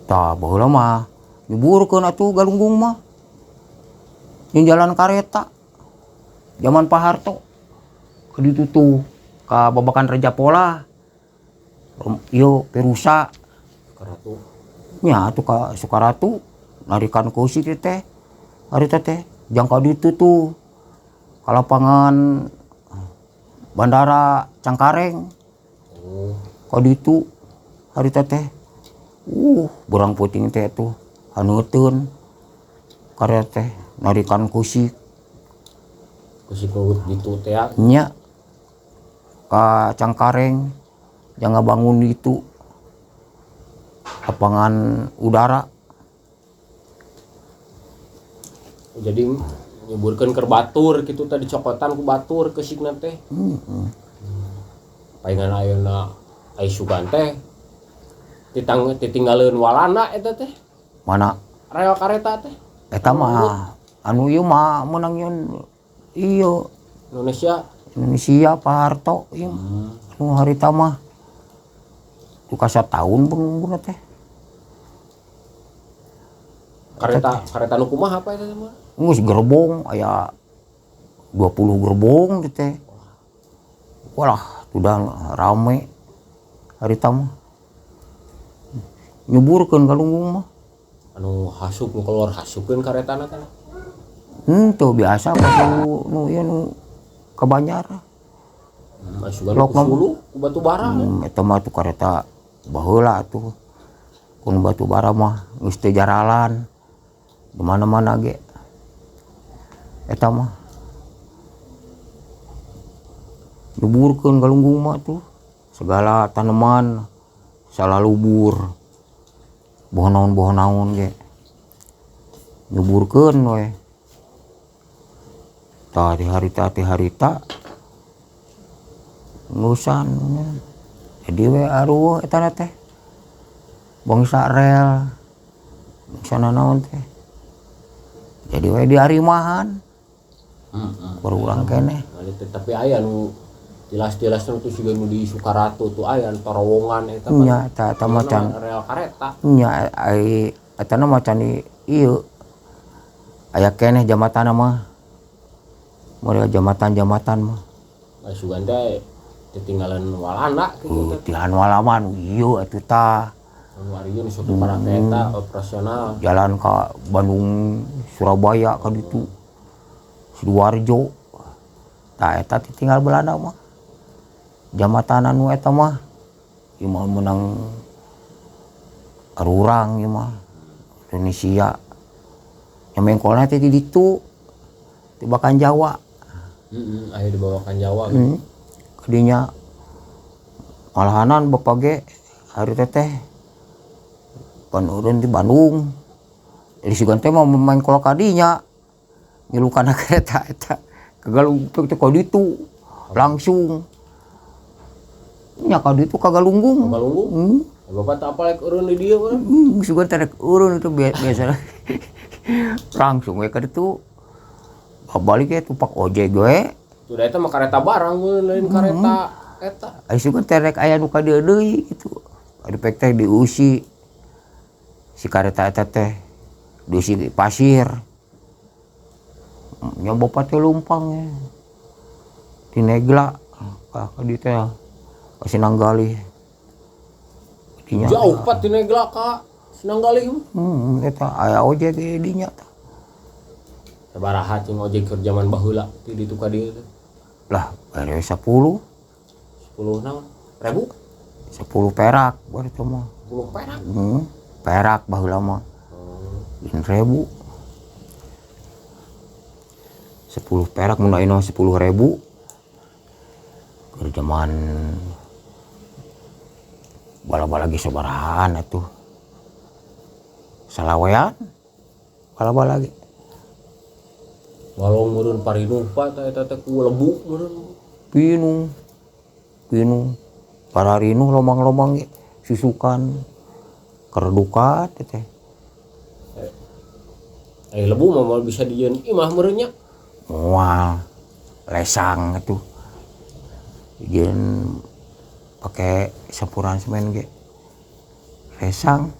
Tah baheula mah nyuburkeun atuh galunggung mah. Yang jalan kareta. Zaman Pak Harto. Ke ditu tuh ka babakan Reja Pola. Ieu Perusa. Sukaratu. Nya atuh ka Sukaratu narikan kursi teh. Harita teh jang ka ditu tuh. Ka lapangan Bandara Cangkareng. Oh. Ka ditu harita teh. Burang puting teh tuh haneuteun karya teh narikan kusik Kusik gitu teh ya. nya ka Cangkareng jangan bangun itu lapangan udara. Jadi nyuburkeun keur batur kitu teh dicokotan ku batur keusikna teh. Paingan ayeuna ai sugan teh ditinggalkeun walana eta teh. Mana Rel kareta teh. eta mah anu ieu mah meunang ieu Indonesia Pak Harto ieu anu harita mah tu ka sataun bener teh. Kareta nu kumaha apa eta mah? Geus gerbong aya 20 gerbong teh. Walah udah rame harita mah. Nyuburkeun galunggung mah. Anu hasup nu keluar hasupkeun karetana teh. Tuh biasa nu ieu nu ka Banjar. Asugan ku Sulu ku batu bara. Eta mah tuh kareta baheula atuh. Kun batu bara mah geus teu jaralan. Di mana-mana ge. Eta mah. Nyuburkeun galunggung mah tuh. Segala tanaman salalubur. Bohonaun ge. Nyuburkeun we. Tah di harita ngusan. Jadi we aruh eta teh. Bangsa rel. Bangsa nanaon teh. Jadi we di Arimahan. Baru urang keneh. Tapi aya nu tilas-tilas nu siga nu di Sukaratu tuh aya terowongan eta kan. Nya eta macan rel kareta. Nya ai eta na macan ieu. Aya keneh jambatan mah. Model jambatan mah. Sugan teh ditinggalan walana kitu teh. Tihan walaman ieu atuh tah. Anu ari ieu suatu paraketa operasional. Jalan ka Bandung Surabaya ka ditu. Sidoarjo. Tah eta ditinggal Belanda mah. Jambatan anu eta mah ieu mah meunang arurang ieu mah Indonesia. Yang mengkolna teh di ditu di Bakan Jawa. Aya di Bakan Jawa. Kadinya malahanan bapa ge hari teh pan urang di Bandung. Jadi sugan teh mah mengkol kadinya ngilukan kereta eta. Kagalunggung teh ka ditu langsung. Nya ka ditu kagalunggung. Kagalunggung. Bapak tak apalek urun di dieu urang. Sugan teh urun itu biasa. Langsung we ka ditu. Balik ya tupak ojek gue. Sudah eta mah kareta barang lain kareta eta. Ai sugan teh rek aya nu ka dieu deui kitu. Adi pek teh diusi. Si kareta eta teh diusi pasir. Nya bapa teh lumpang ya. Di Negla ka dieu teh ka Sinanggali. Jauh pat di Negla ka Sinanggali. Eta aya ojek di dinya teh. Sabaraha cing ojek keur zaman baheula di ditu ka dieu teh. Lah, bayar 10. 10 naon? Ribu? 10 perak baru itu mah. 10 perak. Perak baheula mah. 10.000. 10 perak mun ayeuna 10.000. Keur zaman bala-bala ge sabarahaan atuh. Salawean. Bala-bala ge. Walau meureun parinumpa eta teh ku lebu meureun. Pinung. Pararinuh lomang-lomang ge susukan keredukan teh. Lebu mah bisa dijieun imah meureun nya. Moal lesang atuh. Dijieun pake campuran semen ge. Lesang.